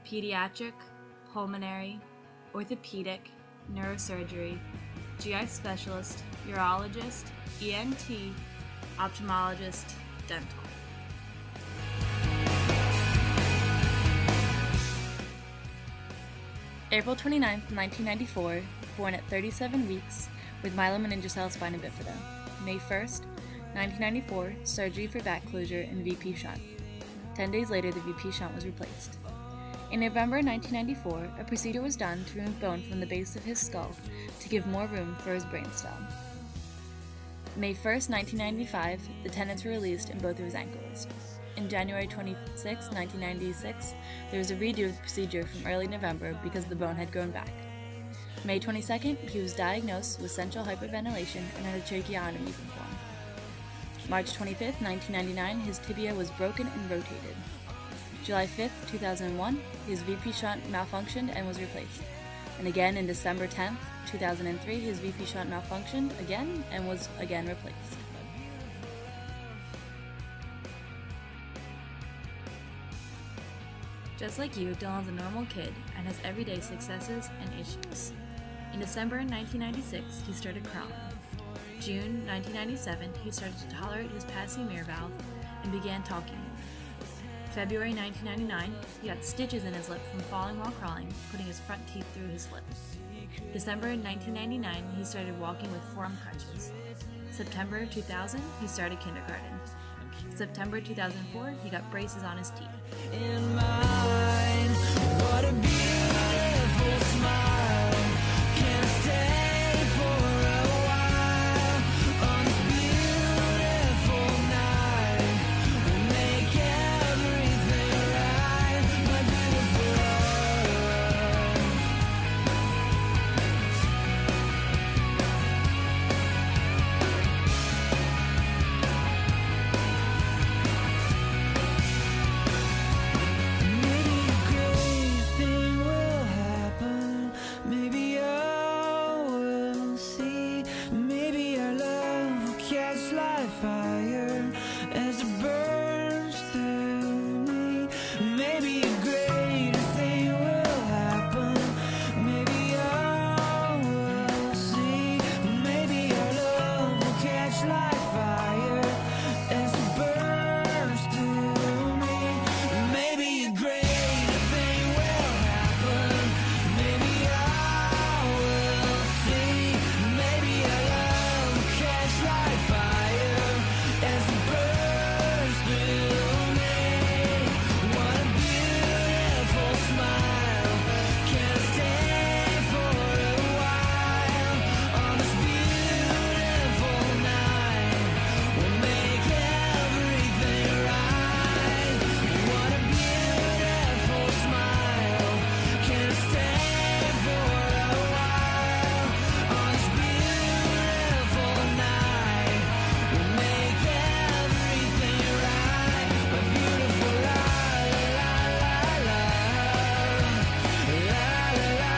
pediatric, pulmonary, orthopedic, neurosurgery, GI specialist, urologist, ENT, ophthalmologist, dental. April 29, 1994, born at 37 weeks with myelomeningocele spina bifida. May 1st, 1994, surgery for back closure and VP shunt. 10 days later, the VP shunt was replaced. In November 1994, a procedure was done to remove bone from the base of his skull to give more room for his brainstem. May 1st, 1995, the tendons were released in both of his ankles. In January 26, 1996, there was a redo of the procedure from early November because the bone had grown back. May 22nd, he was diagnosed with central hyperventilation and had a tracheotomy performed. March 25, 1999, his tibia was broken and rotated. July 5, 2001, his VP shunt malfunctioned and was replaced. And again in December 10, 2003, his VP shunt malfunctioned again and was again replaced. Just like you, Dylan's a normal kid and has everyday successes and issues. In December 1996, he started crawling. June 1997, he started to tolerate his passing mirror valve and began talking more. February 1999, he got stitches in his lip from falling while crawling, putting his front teeth through his lip. December 1999, he started walking with forearm crutches. September 2000, he started kindergarten. September 2004, he got braces on his teeth. In mine, what a beautiful smile. Can I stay for a while on this beautiful night? We'll make everything right, my beautiful love. Maybe a great thing will happen. Maybe I will see. Maybe our love will catch like fire as it burns through me. Maybe a greater thing will happen. Maybe I will see. Maybe our love will catch like fire as it burns through me. Maybe a greater thing will happen. Maybe I will see. Maybe our love will catch like fire as it burns through me. What a beautiful smile. Can I stay for a while on this beautiful night? We'll make everything right. What a beautiful smile. Can I stay for a while on this beautiful night? We'll make everything right. My beautiful la la la la la.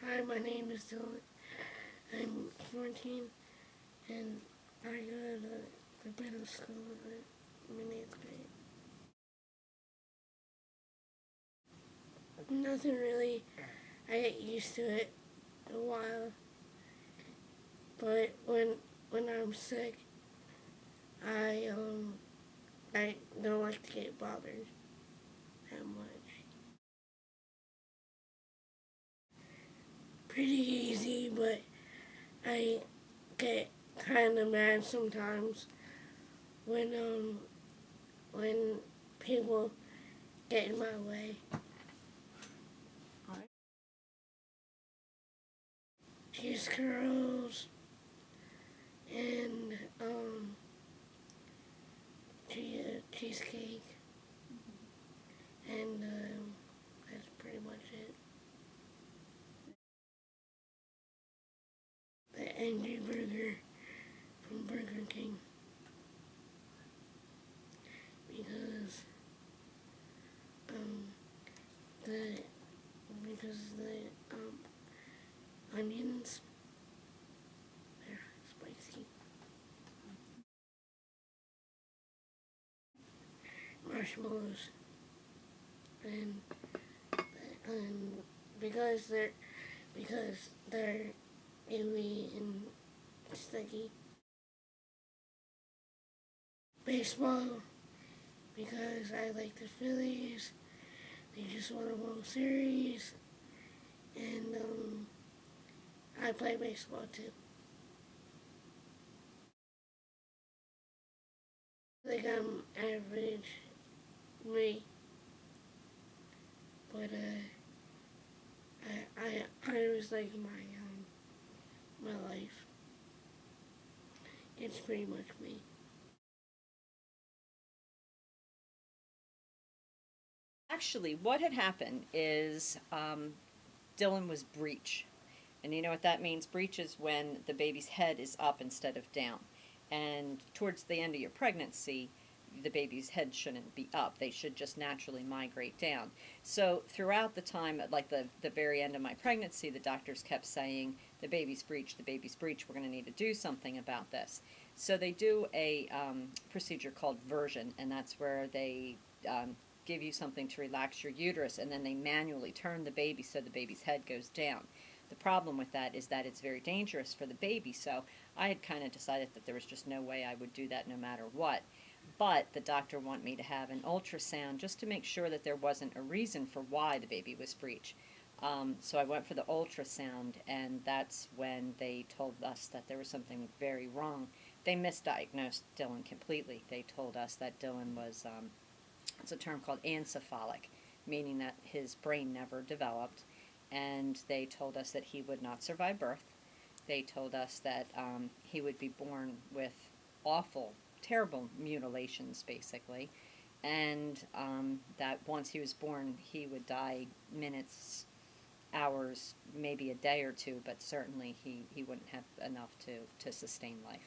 Hi, my name is Dylan. I'm 14 and I go to the middle school in 8th grade. Nothing really. I get used to it a while. But when I'm sick, I don't like to get bothered that much. Pretty easy, but I get kind of mad sometimes when people get in my way. Cheese curls and cheesecake, and that's pretty much it. The Angry Burger from Burger King, because the onions, they're spicy. Marshmallows. and and because they're gooey and sticky. Baseball, because I like the Phillies. They just won a World Series, and I play baseball too. I think I'm average, me, but I always like my life. It's pretty much me. Actually, what had happened is Dylan was breech. And you know what that means? Breech is when the baby's head is up instead of down. And towards the end of your pregnancy, the baby's head shouldn't be up. They should just naturally migrate down. So throughout the time, like the very end of my pregnancy, the doctors kept saying, the baby's breech, we're going to need to do something about this. So they do a procedure called version, and that's where they give you something to relax your uterus, and then they manually turn the baby so the baby's head goes down. The problem with that is that it's very dangerous for the baby, so I had kind of decided that there was just no way I would do that no matter what. But the doctor wanted me to have an ultrasound just to make sure that there wasn't a reason for why the baby was breech. So I went for the ultrasound, and that's when they told us that there was something very wrong. They misdiagnosed Dylan completely. They told us that Dylan was, it's a term called encephalic, meaning that his brain never developed. And they told us that he would not survive birth. They told us that he would be born with awful, terrible mutilations, basically, and that once he was born, he would die minutes, hours, maybe a day or two, but certainly he wouldn't have enough to sustain life.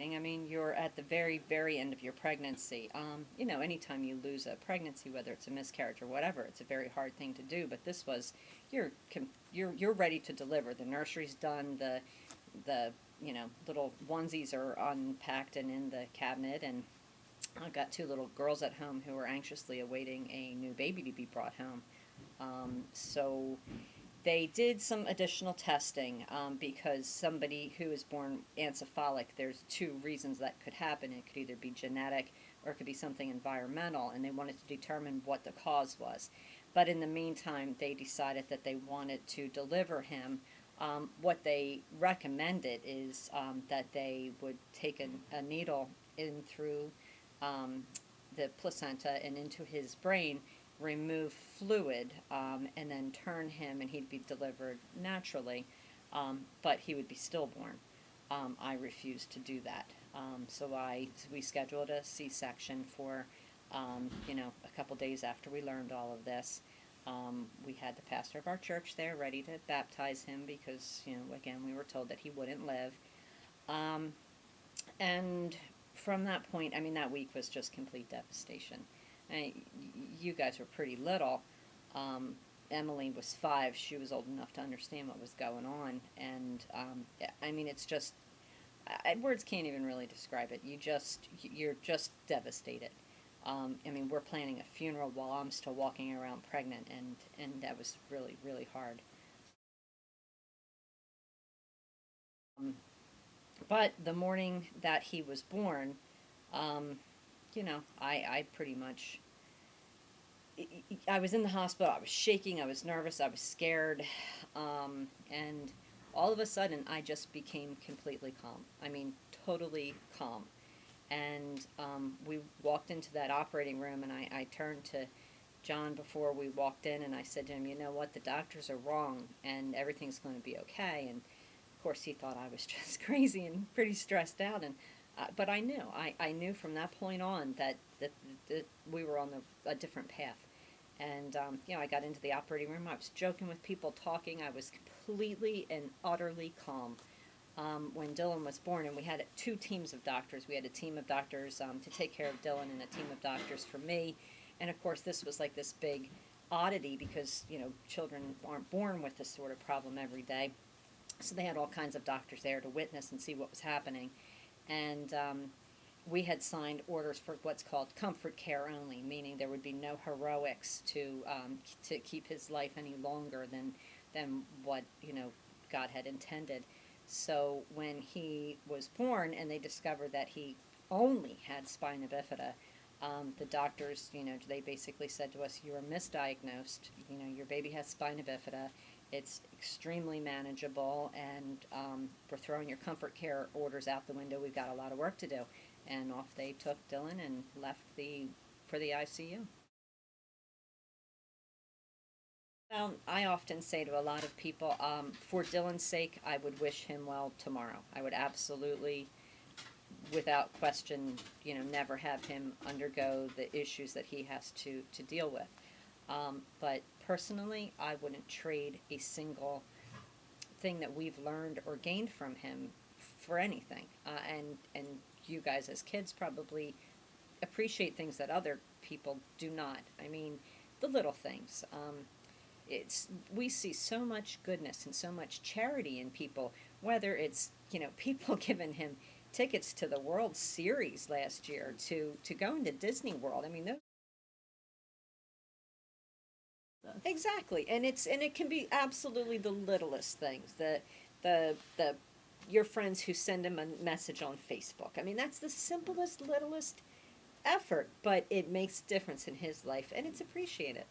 I mean, you're at the very, very end of your pregnancy. You know, anytime you lose a pregnancy, whether it's a miscarriage or whatever, it's a very hard thing to do. But this was, you're ready to deliver. The nursery's done. The little onesies are unpacked and in the cabinet, and I've got two little girls at home who are anxiously awaiting a new baby to be brought home. So they did some additional testing because somebody who is born encephalic, there's two reasons that could happen. It could either be genetic or it could be something environmental, and they wanted to determine what the cause was. But in the meantime, they decided that they wanted to deliver him. What they recommended is that they would take a needle in through the placenta and into his brain, remove fluid, and then turn him, and he'd be delivered naturally, but he would be stillborn. I refused to do that, so we scheduled a C-section for a couple days after we learned all of this. We had the pastor of our church there ready to baptize him because, again, we were told that he wouldn't live. And from that point, I mean, that week was just complete devastation. You guys were pretty little. Emily was 5. She was old enough to understand what was going on. And, I mean, it's just, words can't even really describe it. You're just devastated. I mean, we're planning a funeral while I'm still walking around pregnant, and that was really, really hard. But the morning that he was born, I pretty much, I was in the hospital, I was shaking, I was nervous, I was scared, and all of a sudden I just became completely calm. I mean, totally calm. And we walked into that operating room, and I turned to John before we walked in, and I said to him, you know what, the doctors are wrong, and everything's going to be okay. And of course he thought I was just crazy and pretty stressed out, and but I knew. I knew from that point on that we were on a different path. And, I got into the operating room, I was joking with people, talking, I was completely and utterly calm. When Dylan was born, and we had 2 teams of doctors. We had a team of doctors to take care of Dylan and a team of doctors for me. And of course this was like this big oddity because, children aren't born with this sort of problem every day. So they had all kinds of doctors there to witness and see what was happening. And, we had signed orders for what's called comfort care only, meaning there would be no heroics to keep his life any longer than what God had intended. So when he was born and they discovered that he only had spina bifida, the doctors, they basically said to us, "You were misdiagnosed. Your baby has spina bifida. It's extremely manageable, and we're throwing your comfort care orders out the window. We've got a lot of work to do." And off they took Dylan and left for the ICU. I often say to a lot of people, for Dylan's sake, I would wish him well tomorrow. I would absolutely, without question, never have him undergo the issues that he has to deal with. But personally, I wouldn't trade a single thing that we've learned or gained from him for anything. And you guys as kids probably appreciate things that other people do not. I mean, the little things. We see so much goodness and so much charity in people, whether it's, people giving him tickets to the World Series last year, to going to Disney World. I mean, those. Exactly, and it can be absolutely the littlest things. The your friends who send him a message on Facebook. I mean, that's the simplest, littlest effort, but it makes a difference in his life, and it's appreciated.